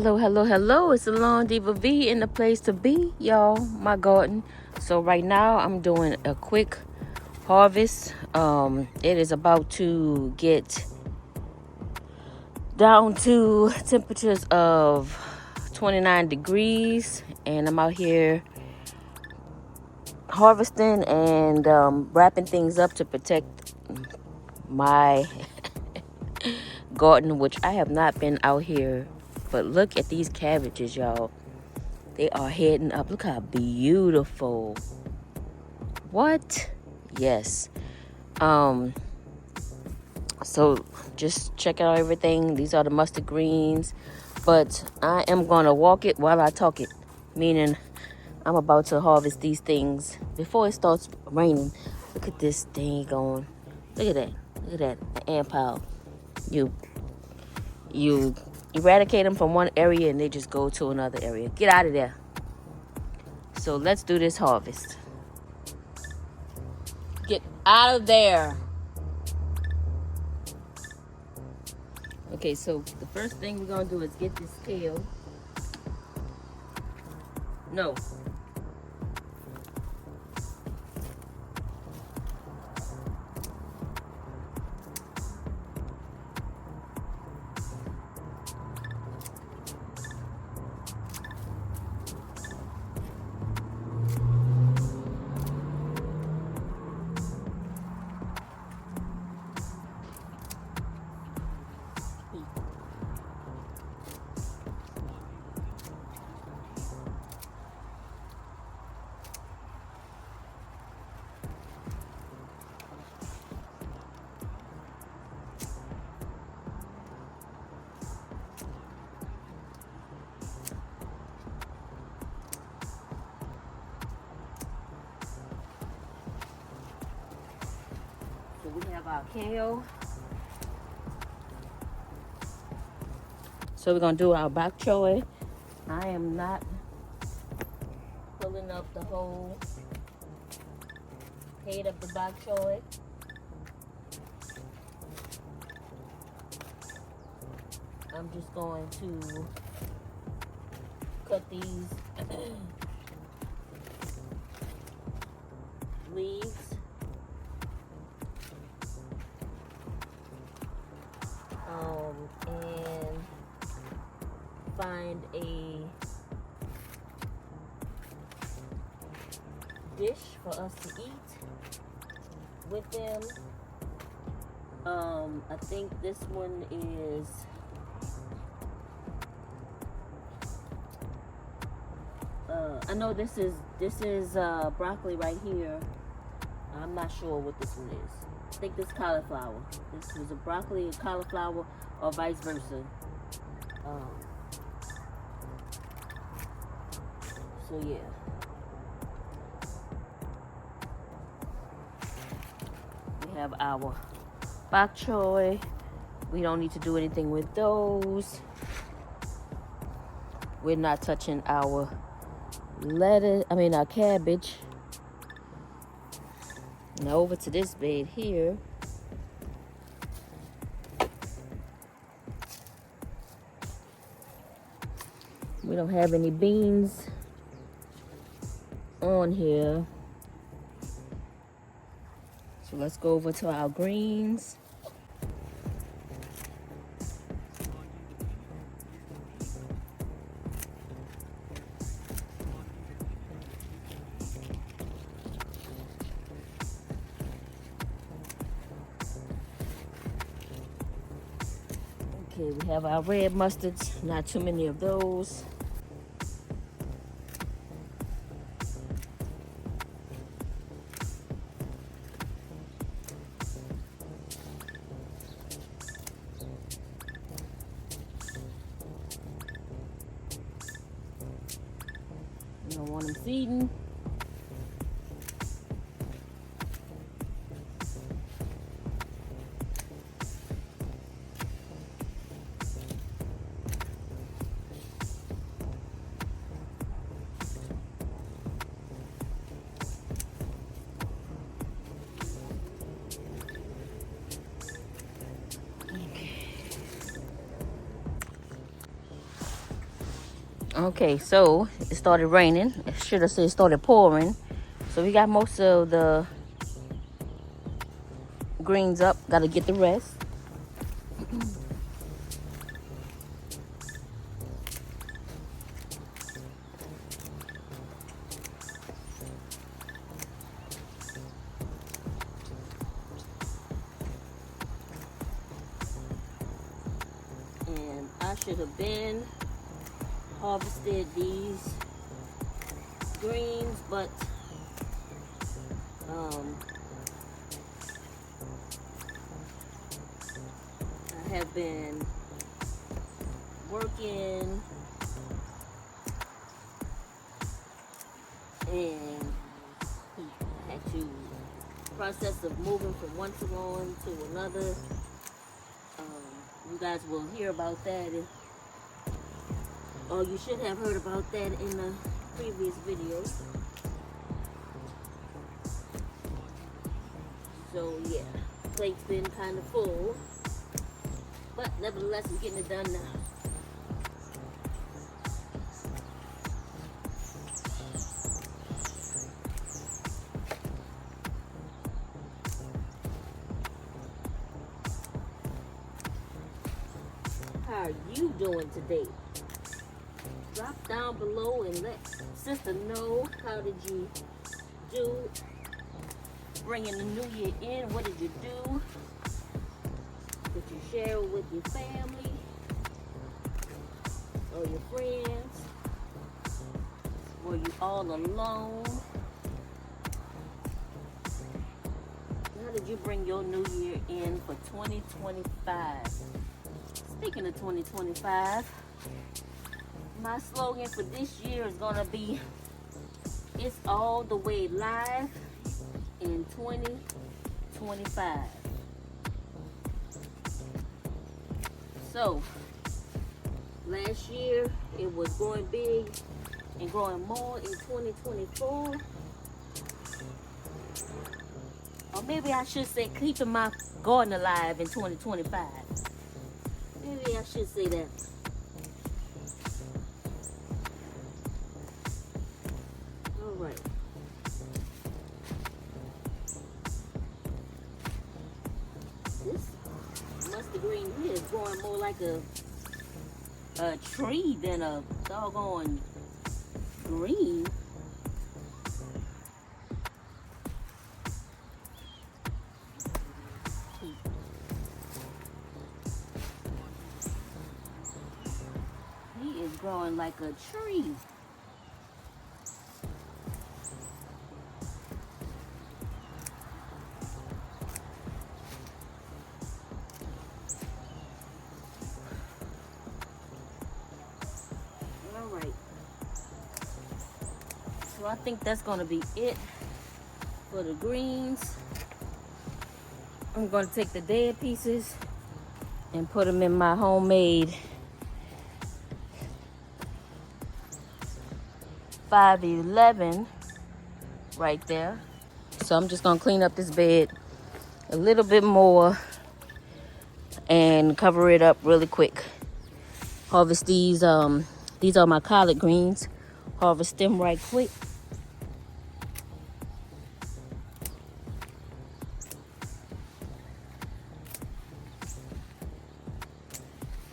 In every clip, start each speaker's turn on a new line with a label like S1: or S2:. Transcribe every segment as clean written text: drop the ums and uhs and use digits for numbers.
S1: Hello, hello, hello. It's SalonDivaV in the place to be, y'all. My garden. So right now I'm doing a quick harvest. It is about to get down to temperatures of 29 degrees, and I'm out here harvesting and wrapping things up to protect my garden, which I have not been out here. But look at these cabbages, y'all. They are heading up. Look how beautiful. What? Yes. So just check out everything. These are the mustard greens. But I am going to walk it while I talk it. Meaning I'm about to harvest these things before it starts raining. Look at this thing going. Look at that. Look at that. The ant pile. You eradicate them from one area and they just go to another area. Get out of there. So let's do this harvest. Get out of there. Okay, so the first thing we're gonna do is get this tail. No. So we have our kale. So we're gonna do our bok choy. I am not pulling up the whole head of the bok choy. I'm just going to cut these leaves. And find a dish for us to eat with them. I think this one is I know this is broccoli right here. I'm not sure what this one is. I think this cauliflower. This is a broccoli, a cauliflower, or vice versa. So yeah. We have our bok choy. We don't need to do anything with those. We're not touching our our cabbage. Now over to this bed here. We don't have any beans on here. So let's go over to our greens. Okay, we have our red mustards, not too many of those. You don't want them seeding. Okay, so it started raining. I should have said it started pouring. So we got most of the greens up. Got to get the rest. And I should have been harvested these greens, but I have been working and I had to process of moving from one salon to another. You guys will hear about that, or you should have heard about that in the previous video. So yeah, plate's been kind of full, but nevertheless, I'm getting it done now. How are you doing today? Drop down below and let sister know, how did you do bringing the new year in? What did you do? Did you share it with your family or your friends? Were you all alone? How did you bring your new year in for 2025? Speaking of 2025, my slogan for this year is gonna be, it's all the way live in 2025. So, last year it was growing big and growing more in 2024. Or maybe I should say keeping my garden alive in 2025. Maybe I should say that. All right. This mustard green here is growing more like a tree than a doggone green. He is growing like a tree. So I think that's gonna be it for the greens. I'm gonna take the dead pieces and put them in my homemade 511 right there. So I'm just gonna clean up this bed a little bit more and cover it up really quick. Harvest these are my collard greens. Harvest them right quick.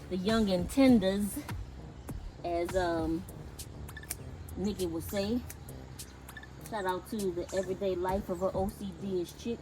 S1: The young and tenders, as Nikki would say. Shout out to the everyday life of an OCD-ish chick.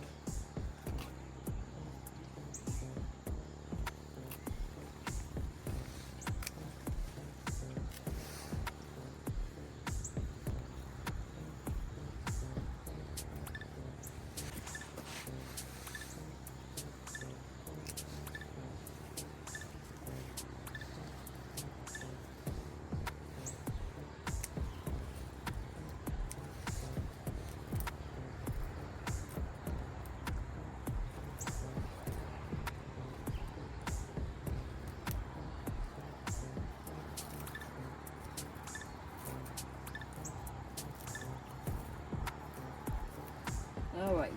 S1: All right.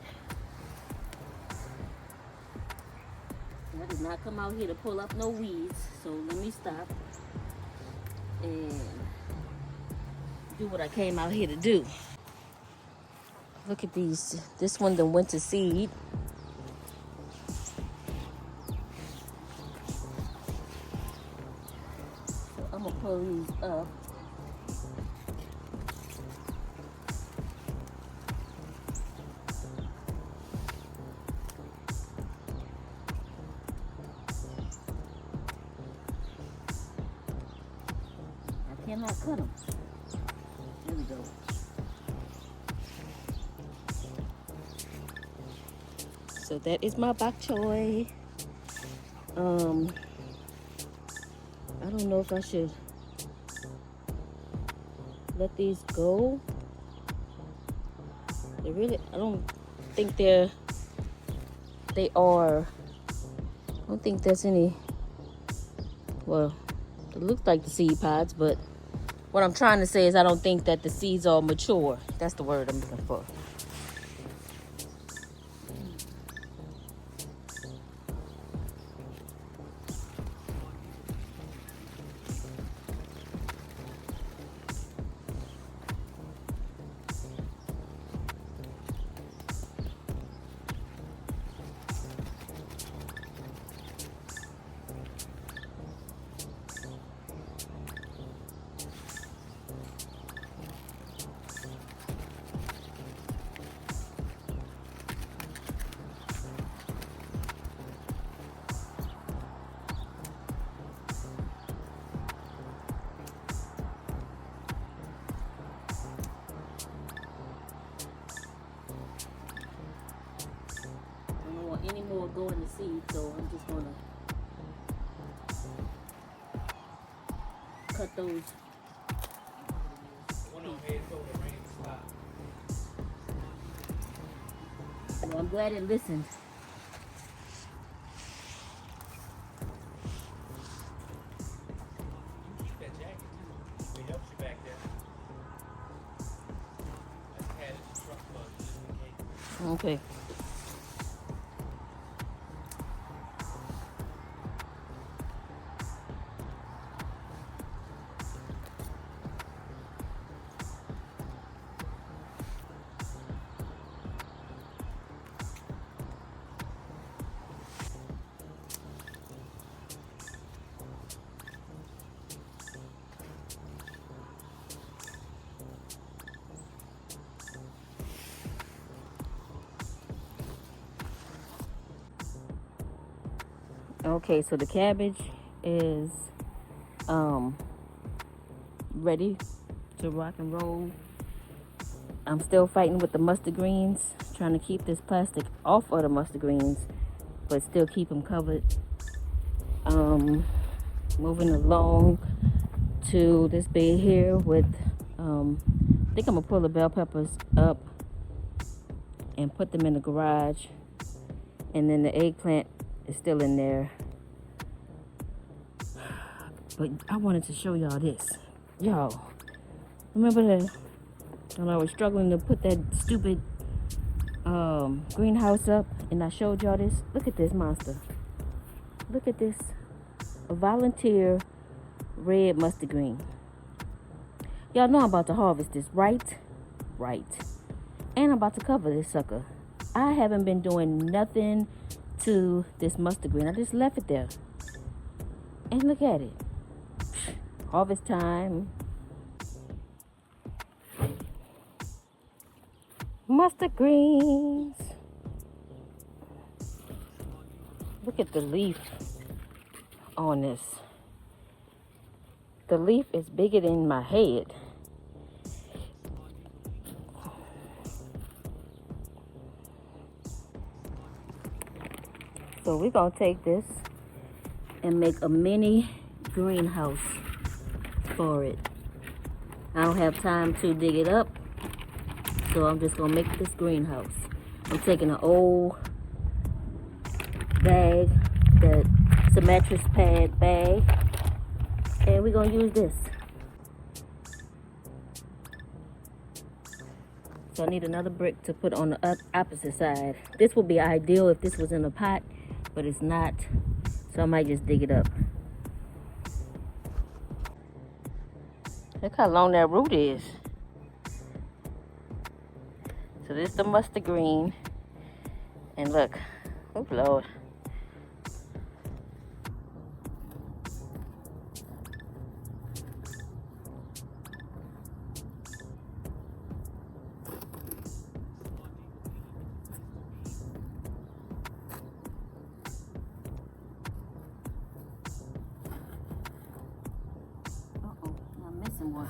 S1: I did not come out here to pull up no weeds, so let me stop and do what I came out here to do. Look at these. This one then went to seed. So I'm gonna pull these up. I cannot cut them. There we go. So that is my bok choy. I don't know if I should let these go. I don't think I don't think there's any, well, it looks like the seed pods, but what I'm trying to say is I don't think that the seeds are mature. That's the word I'm looking for. Any more going to seed, so I'm just gonna cut those. Well, I'm glad it listened.
S2: Keep that jacket too. It helps you back there. I just had it in the truck plug just in case.
S1: Okay. Okay, so the cabbage is ready to rock and roll. I'm still fighting with the mustard greens, trying to keep this plastic off of the mustard greens, but still keep them covered. Moving along to this bed here with, I think I'm gonna pull the bell peppers up and put them in the garage, and then the eggplant is still in there. But I wanted to show y'all this. Y'all, remember when I was struggling to put that stupid greenhouse up and I showed y'all this? Look at this monster. Look at this. A volunteer red mustard green. Y'all know I'm about to harvest this, right? Right. And I'm about to cover this sucker. I haven't been doing nothing to this mustard green. I just left it there. And look at it. Harvest time. Mustard greens. Look at the leaf on this. The leaf is bigger than my head. So we're gonna take this and make a mini greenhouse for it. I don't have time to dig it up, so I'm just gonna make this greenhouse. I'm taking an old bag, it's a mattress pad bag, and we're gonna use this. So I need another brick to put on the opposite side. This would be ideal if this was in a pot, but it's not, so I might just dig it up. Look how long that root is. So this is the mustard green. And look, oh Lord. Uh-oh, I'm missing one.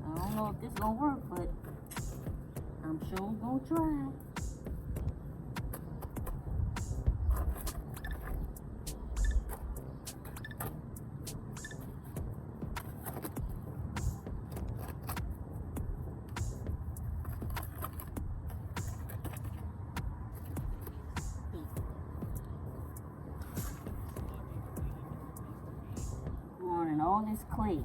S1: I don't know if this is gonna work, but I'm sure gonna try. And all this clay.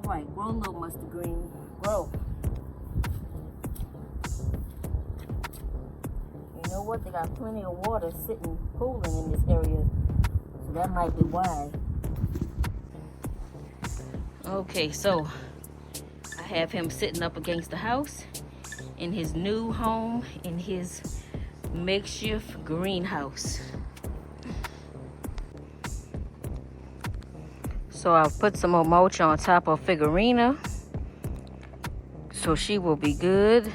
S1: Alright, grow little mustard green. Grow. You know what? They got plenty of water sitting, pooling in this area. So that might be why. Okay, so I have him sitting up against the house in his new home, in his makeshift greenhouse. So I've put some more mulch on top of Figurina, so she will be good.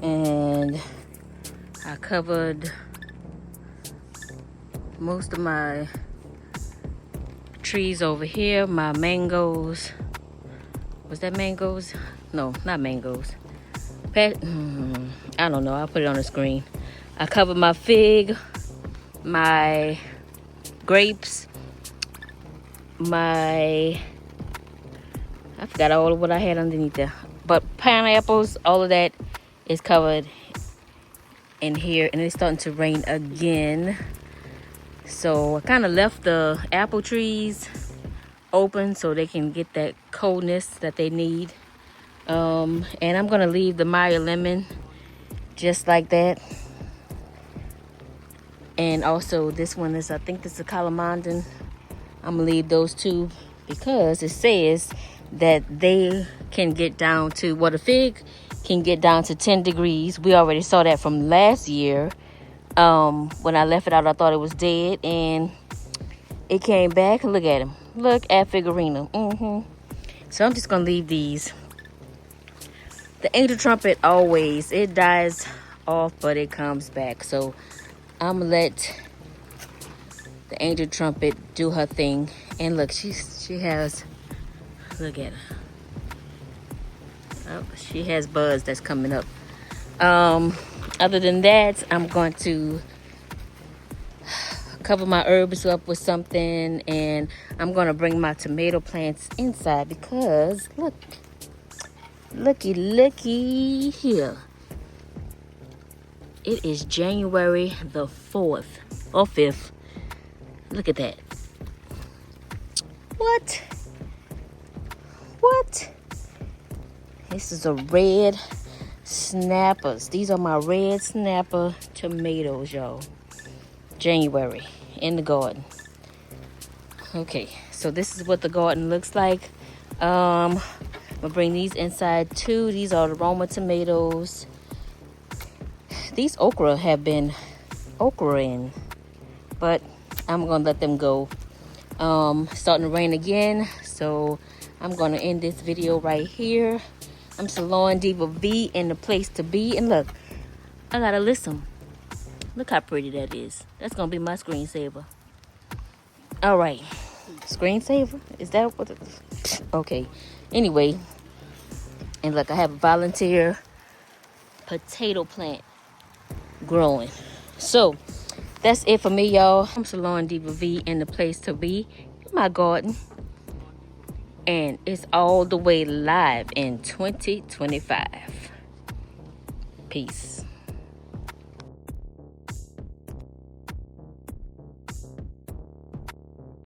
S1: And I covered most of my trees over here, my mangoes. Was that mangoes? No, not mangoes. I don't know, I'll put it on the screen. I covered my fig, my grapes, I forgot all of what I had underneath there. But pineapples, all of that is covered in here, and it's starting to rain again. So I kind of left the apple trees open so they can get that coldness that they need. And I'm gonna leave the Meyer lemon just like that. And also this one is, I think this is a calamondin. I'm gonna leave those two because it says that they can get down to, well, the fig can get down to 10 degrees. We already saw that from last year. When I left it out, I thought it was dead, and it came back. Look at him. Look at Figurina. So I'm just gonna leave these. The angel trumpet, always, it dies off, but it comes back. So I'm gonna let the angel trumpet do her thing. And look, she has, look at her. Oh, she has buds that's coming up. Other than that, I'm going to cover my herbs up with something, and I'm going to bring my tomato plants inside because look, looky here. It is January the 4th or 5th. Look at that. What? This is a red snappers. These are my red snapper tomatoes, y'all. January in the garden. Okay, so this is what the garden looks like. I'm gonna bring these inside too. These are the Roma tomatoes. These okra have been okraing, but I'm gonna let them go. Starting to rain again, so I'm gonna end this video right here. I'm SalonDivaV in the place to be, and look, I got a listen. Look how pretty that is. That's gonna be my screensaver. All right, screensaver, is that what it is? Okay, anyway, and look, I have a volunteer potato plant growing. So that's it for me, y'all. I'm SalonDivaV in the place to be in my garden, and it's all the way live in 2025. Peace.